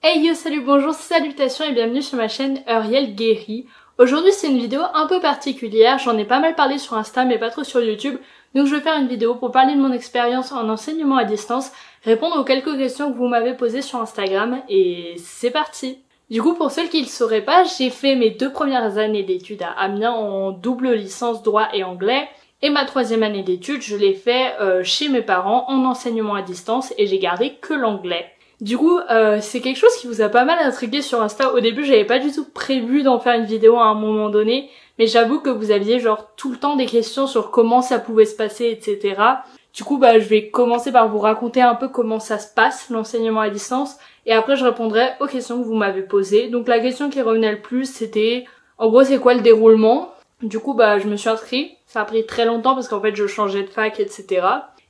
Hey yo, salut, bonjour, salutations et bienvenue sur ma chaîne Euriel Guéry. Aujourd'hui c'est une vidéo un peu particulière, j'en ai pas mal parlé sur Insta mais pas trop sur YouTube. Donc je vais faire une vidéo pour parler de mon expérience en enseignement à distance, répondre aux quelques questions que vous m'avez posées sur Instagram et c'est parti. Du coup pour ceux qui ne le sauraient pas, j'ai fait mes 2 premières années d'études à Amiens en double licence droit et anglais. Et ma 3e année d'études, je l'ai fait chez mes parents en enseignement à distance et j'ai gardé que l'anglais. Du coup, c'est quelque chose qui vous a pas mal intrigué sur Insta. Au début, j'avais pas du tout prévu d'en faire une vidéo à un moment donné, mais j'avoue que vous aviez genre tout le temps des questions sur comment ça pouvait se passer, etc. Du coup, je vais commencer par vous raconter un peu comment ça se passe, l'enseignement à distance, et après je répondrai aux questions que vous m'avez posées. Donc la question qui revenait le plus, c'était, en gros, c'est quoi le déroulement? Du coup, je me suis inscrite. Ça a pris très longtemps parce qu'en fait, je changeais de fac, etc.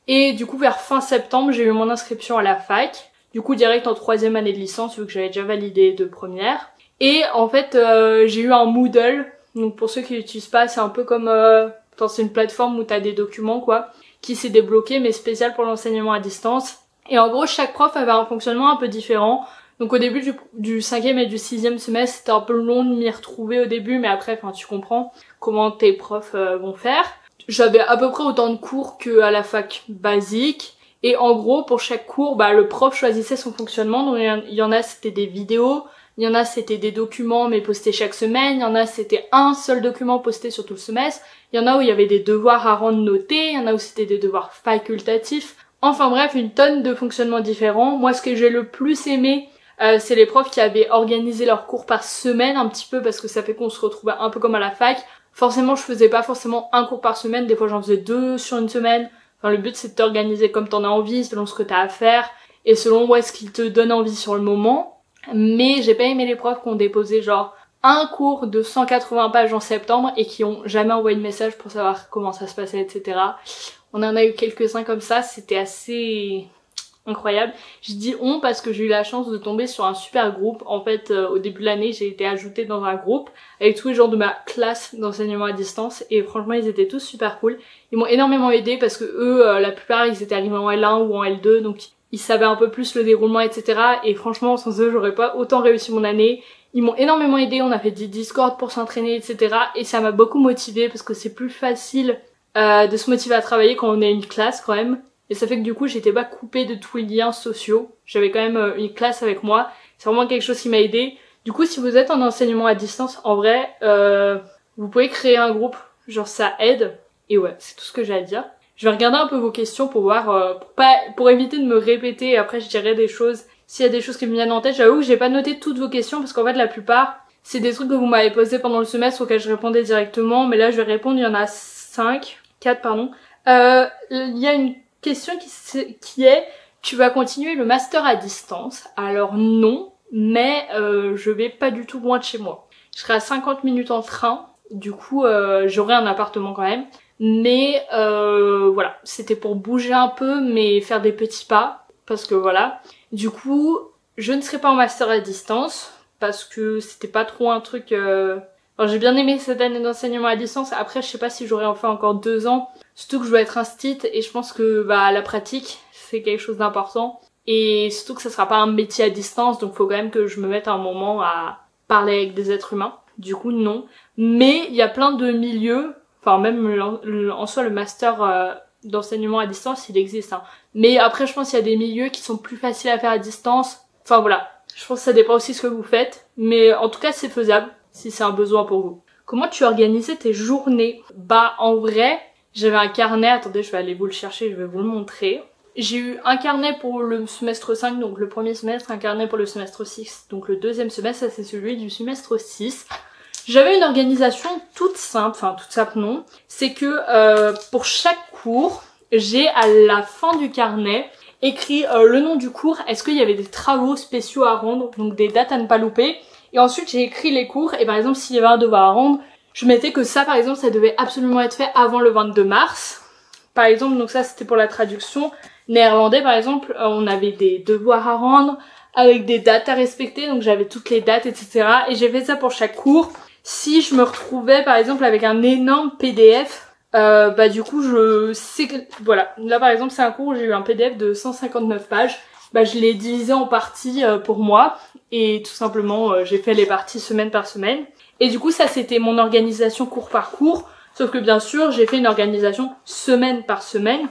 Et du coup, vers fin septembre, j'ai eu mon inscription à la fac. Du coup, direct en 3e année de licence, vu que j'avais déjà validé 2 premières. Et en fait, j'ai eu un Moodle. Donc pour ceux qui l'utilisent pas, c'est un peu comme... c'est une plateforme où t'as des documents, quoi, qui s'est débloqué, mais spécial pour l'enseignement à distance. Et en gros, chaque prof avait un fonctionnement un peu différent. Donc au début du 5e et du 6e semestre, c'était un peu long de m'y retrouver au début, mais après, tu comprends comment tes profs vont faire. J'avais à peu près autant de cours qu'à la fac basique. Et en gros, pour chaque cours, le prof choisissait son fonctionnement. Donc il y en a, c'était des vidéos, il y en a, c'était des documents mais postés chaque semaine, il y en a, c'était un seul document posté sur tout le semestre, il y en a où il y avait des devoirs à rendre notés, il y en a où c'était des devoirs facultatifs. Enfin bref, une tonne de fonctionnements différents. Moi, ce que j'ai le plus aimé, c'est les profs qui avaient organisé leurs cours par semaine un petit peu, parce que ça fait qu'on se retrouvait un peu comme à la fac. Forcément, je faisais pas forcément un cours par semaine, des fois j'en faisais 2 sur une semaine. Enfin, le but c'est de t'organiser comme t'en as envie, selon ce que t'as à faire, et selon ce qui te donne envie sur le moment. Mais j'ai pas aimé les profs qui ont déposé genre un cours de 180 pages en septembre et qui ont jamais envoyé de message pour savoir comment ça se passait, etc. On en a eu quelques-uns comme ça, c'était assez incroyable. Je dis on parce que j'ai eu la chance de tomber sur un super groupe. En fait, au début de l'année, j'ai été ajoutée dans un groupe avec tous les gens de ma classe d'enseignement à distance et franchement, ils étaient tous super cool. Ils m'ont énormément aidé parce que eux, la plupart, ils étaient arrivés en L1 ou en L2, donc ils savaient un peu plus le déroulement, etc. Et franchement, sans eux, j'aurais pas autant réussi mon année. Ils m'ont énormément aidé, on a fait des Discord pour s'entraîner, etc. Et ça m'a beaucoup motivée parce que c'est plus facile de se motiver à travailler quand on est une classe quand même. Et ça fait que du coup, j'étais pas coupée de tous les liens sociaux. J'avais quand même une classe avec moi. C'est vraiment quelque chose qui m'a aidée. Du coup, si vous êtes en enseignement à distance, en vrai, vous pouvez créer un groupe. Genre, ça aide. Et ouais, c'est tout ce que j'ai à dire. Je vais regarder un peu vos questions pour voir, pour éviter de me répéter. Et après, je dirai des choses. S'il y a des choses qui me viennent en tête, j'avoue que j'ai pas noté toutes vos questions parce qu'en fait, la plupart, c'est des trucs que vous m'avez posés pendant le semestre auxquels je répondais directement. Mais là, je vais répondre. Il y en a 4, pardon. Il y a une question qui est, tu vas continuer le master à distance? Alors non, mais je vais pas du tout loin de chez moi. Je serai à 50 minutes en train, du coup j'aurai un appartement quand même. Mais voilà, c'était pour bouger un peu mais faire des petits pas, parce que voilà. Du coup, je ne serai pas en master à distance, parce que c'était pas trop un truc... Alors, j'ai bien aimé cette année d'enseignement à distance, après je sais pas si j'aurai enfin encore 2 ans. Surtout que je dois être instite et je pense que la pratique c'est quelque chose d'important. Et surtout que ça sera pas un métier à distance, donc faut quand même que je me mette un moment à parler avec des êtres humains. Du coup non. Mais il y a plein de milieux, enfin même en soi le master d'enseignement à distance il existe. Hein. Mais après je pense qu'il y a des milieux qui sont plus faciles à faire à distance. Enfin voilà, je pense que ça dépend aussi de ce que vous faites. Mais en tout cas c'est faisable si c'est un besoin pour vous. Comment tu organisais tes journées? En vrai... J'avais un carnet, attendez je vais aller vous le chercher, je vais vous le montrer. J'ai eu un carnet pour le semestre 5, donc le premier semestre, un carnet pour le semestre 6, donc le 2e semestre, ça c'est celui du semestre 6. J'avais une organisation toute simple, enfin toute simple non, c'est que pour chaque cours, j'ai à la fin du carnet écrit le nom du cours, est-ce qu'il y avait des travaux spéciaux à rendre, donc des dates à ne pas louper, et ensuite j'ai écrit les cours, et par exemple s'il y avait un devoir à rendre, je mettais que ça par exemple ça devait absolument être fait avant le 22 mars. Par exemple, donc ça c'était pour la traduction. Néerlandais par exemple, on avait des devoirs à rendre avec des dates à respecter, donc j'avais toutes les dates etc. Et j'ai fait ça pour chaque cours. Si je me retrouvais par exemple avec un énorme PDF, du coup je sais que... Voilà, là par exemple c'est un cours où j'ai eu un PDF de 159 pages. Je l'ai divisé en parties pour moi. et tout simplement j'ai fait les parties semaine par semaine. Et du coup ça c'était mon organisation cours par cours, sauf que bien sûr j'ai fait une organisation semaine par semaine.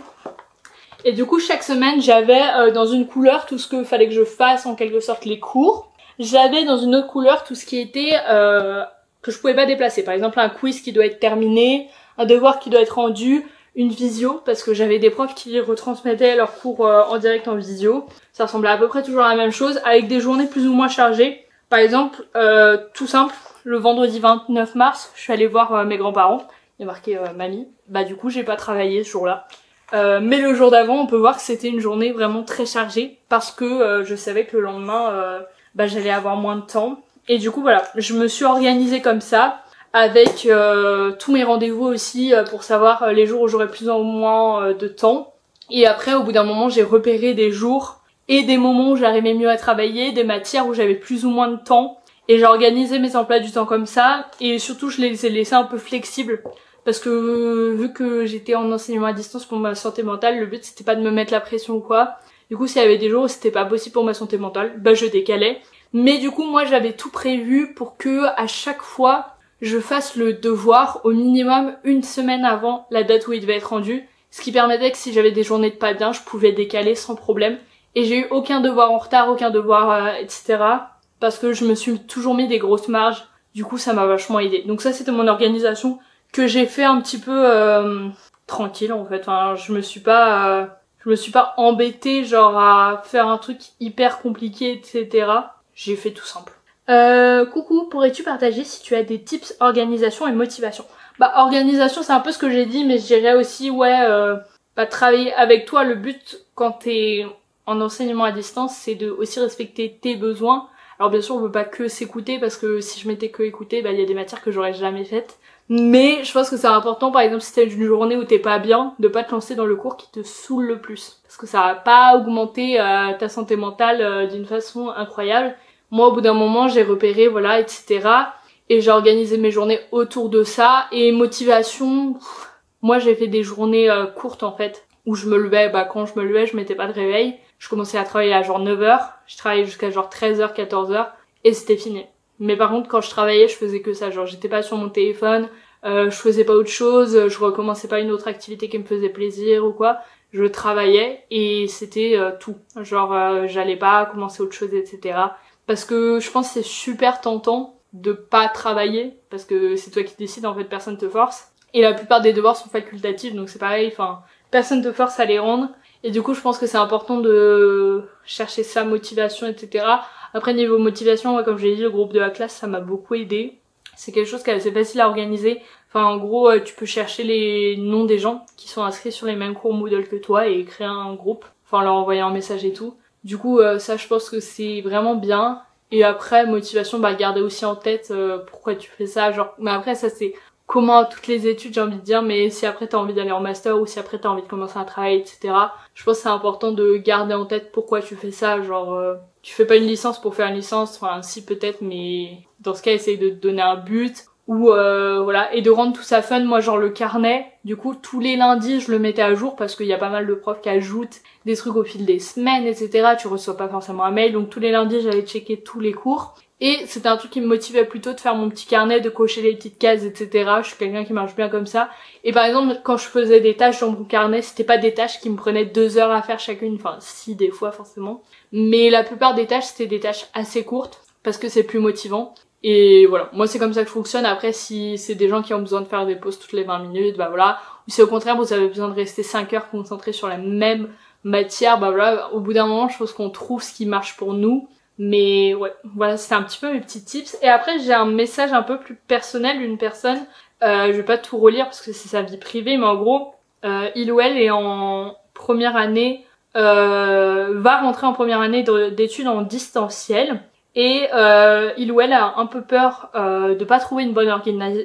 Et du coup chaque semaine j'avais dans une couleur tout ce que fallait que je fasse en quelque sorte les cours. J'avais dans une autre couleur tout ce qui était que je pouvais pas déplacer. Par exemple un quiz qui doit être terminé, un devoir qui doit être rendu, une visio, parce que j'avais des profs qui retransmettaient leurs cours en direct en visio. Ça ressemblait à peu près toujours à la même chose, avec des journées plus ou moins chargées. Par exemple, tout simple, le vendredi 29 mars, je suis allée voir mes grands-parents. Il y a marqué mamie. Bah du coup, j'ai pas travaillé ce jour-là. Mais le jour d'avant, on peut voir que c'était une journée vraiment très chargée, parce que je savais que le lendemain, j'allais avoir moins de temps. Et du coup, voilà, je me suis organisée comme ça, avec tous mes rendez-vous aussi pour savoir les jours où j'aurais plus ou moins de temps. Et après au bout d'un moment j'ai repéré des jours et des moments où j'arrivais mieux à travailler, des matières où j'avais plus ou moins de temps, et j'ai organisé mes emplois du temps comme ça. Et surtout je les ai laissés un peu flexibles parce que vu que j'étais en enseignement à distance pour ma santé mentale, le but c'était pas de me mettre la pression ou quoi. Du coup s'il y avait des jours où c'était pas possible pour ma santé mentale, je décalais. Mais du coup moi j'avais tout prévu pour que à chaque fois je fasse le devoir au minimum une semaine avant la date où il devait être rendu, ce qui permettait que si j'avais des journées de pas bien, je pouvais décaler sans problème. Et j'ai eu aucun devoir en retard, aucun devoir, etc. parce que je me suis toujours mis des grosses marges. Du coup, ça m'a vachement aidé. Donc ça, c'était mon organisation que j'ai fait un petit peu tranquille en fait. Enfin, je me suis pas embêtée genre à faire un truc hyper compliqué, etc. J'ai fait tout simple. Coucou, pourrais-tu partager si tu as des tips organisation et motivation? Organisation c'est un peu ce que j'ai dit, mais je dirais aussi travailler avec toi. Le but quand t'es en enseignement à distance, c'est de aussi respecter tes besoins. Alors bien sûr on veut pas que s'écouter, parce que si je m'étais que écouté, il y a des matières que j'aurais jamais faites. Mais je pense que c'est important, par exemple si t'as une journée où t'es pas bien, de pas te lancer dans le cours qui te saoule le plus, parce que ça va pas augmenter ta santé mentale d'une façon incroyable. Moi, au bout d'un moment, j'ai repéré, voilà, etc. Et j'ai organisé mes journées autour de ça. Et motivation, moi, j'ai fait des journées courtes, en fait, où je me levais, quand je me levais, je mettais pas de réveil. Je commençais à travailler à genre 9h. Je travaillais jusqu'à genre 13h, 14h. Et c'était fini. Mais par contre, quand je travaillais, je faisais que ça. Genre, j'étais pas sur mon téléphone, je faisais pas autre chose, je recommençais pas une autre activité qui me faisait plaisir ou quoi. Je travaillais et c'était tout. Genre, j'allais pas commencer autre chose, etc. Parce que je pense que c'est super tentant de pas travailler, parce que c'est toi qui décides, en fait personne te force. Et la plupart des devoirs sont facultatifs, donc c'est pareil, personne te force à les rendre. Et du coup je pense que c'est important de chercher sa motivation, etc. Après niveau motivation, moi, comme je l'ai dit, le groupe de la classe ça m'a beaucoup aidé. C'est quelque chose qui est assez facile à organiser. En gros tu peux chercher les noms des gens qui sont inscrits sur les mêmes cours Moodle que toi et créer un groupe, leur envoyer un message et tout. Du coup ça je pense que c'est vraiment bien. Et après motivation, garder aussi en tête pourquoi tu fais ça, mais après ça c'est comment toutes les études, j'ai envie de dire, mais si après t'as envie d'aller en master ou si après t'as envie de commencer à travailler, etc. Je pense que c'est important de garder en tête pourquoi tu fais ça. Tu fais pas une licence pour faire une licence, si peut-être, mais dans ce cas essaye de te donner un but. Ou et de rendre tout ça fun. Moi le carnet, du coup tous les lundis je le mettais à jour, parce qu'il y a pas mal de profs qui ajoutent des trucs au fil des semaines, etc. Tu reçois pas forcément un mail, donc tous les lundis j'allais checker tous les cours. Et c'était un truc qui me motivait plutôt, de faire mon petit carnet, de cocher les petites cases, etc. Je suis quelqu'un qui marche bien comme ça. Et par exemple quand je faisais des tâches dans mon carnet, c'était pas des tâches qui me prenaient 2 heures à faire chacune, si des fois forcément. Mais la plupart des tâches c'était des tâches assez courtes, parce que c'est plus motivant. Et voilà, moi c'est comme ça que je fonctionne. Après si c'est des gens qui ont besoin de faire des pauses toutes les 20 minutes, voilà. Ou si au contraire vous avez besoin de rester 5 heures concentrés sur la même matière, voilà, au bout d'un moment je pense qu'on trouve ce qui marche pour nous. Mais ouais, voilà, c'était un petit peu mes petits tips. Et après j'ai un message un peu plus personnel d'une personne, je vais pas tout relire parce que c'est sa vie privée, mais en gros, il ou elle est en première année, va rentrer en première année d'études en distanciel. Et il ou elle a un peu peur de pas trouver une bonne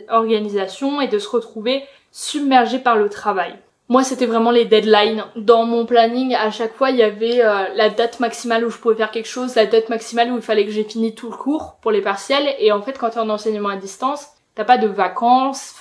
organisation et de se retrouver submergé par le travail. Moi c'était vraiment les deadlines. Dans mon planning à chaque fois il y avait la date maximale où je pouvais faire quelque chose, la date maximale où il fallait que j'ai fini tout le cours pour les partiels. Et en fait quand t'es en enseignement à distance, t'as pas de vacances,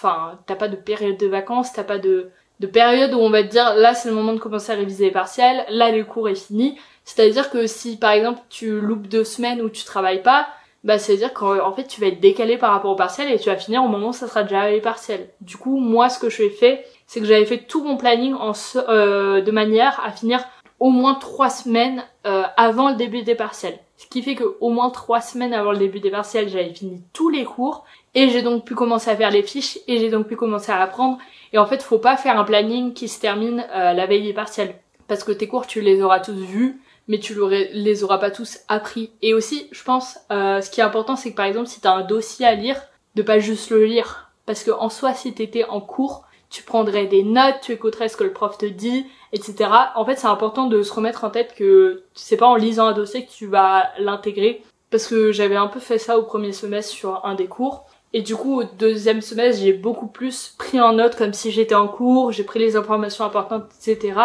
t'as pas de période de vacances, t'as pas de période où on va te dire là c'est le moment de commencer à réviser les partiels, là le cours est fini. C'est-à-dire que si par exemple tu loupes 2 semaines où tu travailles pas, bah c'est-à-dire qu'en fait tu vas être décalé par rapport au partiel et tu vas finir au moment où ça sera déjà les partiels. Du coup, moi ce que je fais, c'est que j'avais fait tout mon planning de manière à finir au moins 3 semaines avant le début des partiels. Ce qui fait que au moins 3 semaines avant le début des partiels, j'avais fini tous les cours et j'ai donc pu commencer à faire les fiches et j'ai donc pu commencer à apprendre. Et en fait, faut pas faire un planning qui se termine la veille des partiels. Parce que tes cours, tu les auras tous vus, mais tu les auras pas tous appris. Et aussi, je pense, ce qui est important, c'est que par exemple, si t'as un dossier à lire, de pas juste le lire. Parce que en soi, si t'étais en cours, tu prendrais des notes, tu écouterais ce que le prof te dit, etc. En fait, c'est important de se remettre en tête que c'est pas en lisant un dossier que tu vas l'intégrer. Parce que j'avais un peu fait ça au premier semestre sur un des cours. Et du coup, au deuxième semestre, j'ai beaucoup plus pris en note comme si j'étais en cours, j'ai pris les informations importantes, etc.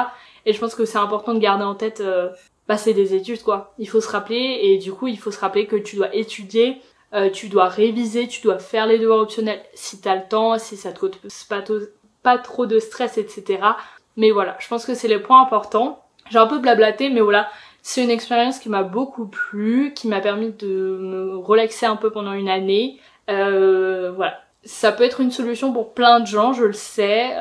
Et je pense que c'est important de garder en tête, c'est des études quoi. Il faut se rappeler, et du coup, il faut se rappeler que tu dois étudier, tu dois réviser, tu dois faire les devoirs optionnels si t'as le temps, si ça te cause pas trop de stress, etc. Mais voilà, je pense que c'est les points importants. J'ai un peu blablaté, mais voilà. C'est une expérience qui m'a beaucoup plu, qui m'a permis de me relaxer un peu pendant une année. Voilà. Ça peut être une solution pour plein de gens, je le sais,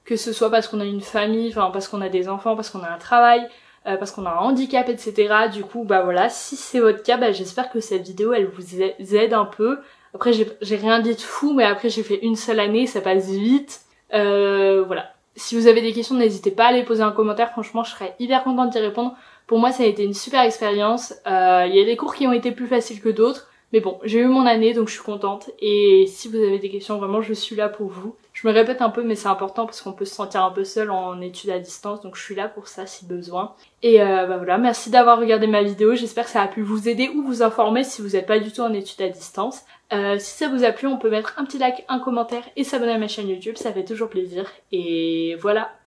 que ce soit parce qu'on a une famille, enfin parce qu'on a des enfants, parce qu'on a un travail, parce qu'on a un handicap, etc. Du coup, bah voilà, si c'est votre cas, bah j'espère que cette vidéo, elle vous aide un peu. Après, j'ai rien dit de fou, mais après j'ai fait une seule année, ça passe vite. Voilà. Si vous avez des questions, n'hésitez pas à les poser en commentaire, franchement, je serais hyper contente d'y répondre. Pour moi, ça a été une super expérience. Il y a des cours qui ont été plus faciles que d'autres. Mais bon, j'ai eu mon année, donc je suis contente. Et si vous avez des questions, vraiment, je suis là pour vous. Je me répète un peu, mais c'est important parce qu'on peut se sentir un peu seul en études à distance. Donc je suis là pour ça, si besoin. Et voilà, merci d'avoir regardé ma vidéo. J'espère que ça a pu vous aider ou vous informer si vous n'êtes pas du tout en études à distance. Si ça vous a plu, on peut mettre un petit like, un commentaire et s'abonner à ma chaîne YouTube. Ça fait toujours plaisir. Et voilà.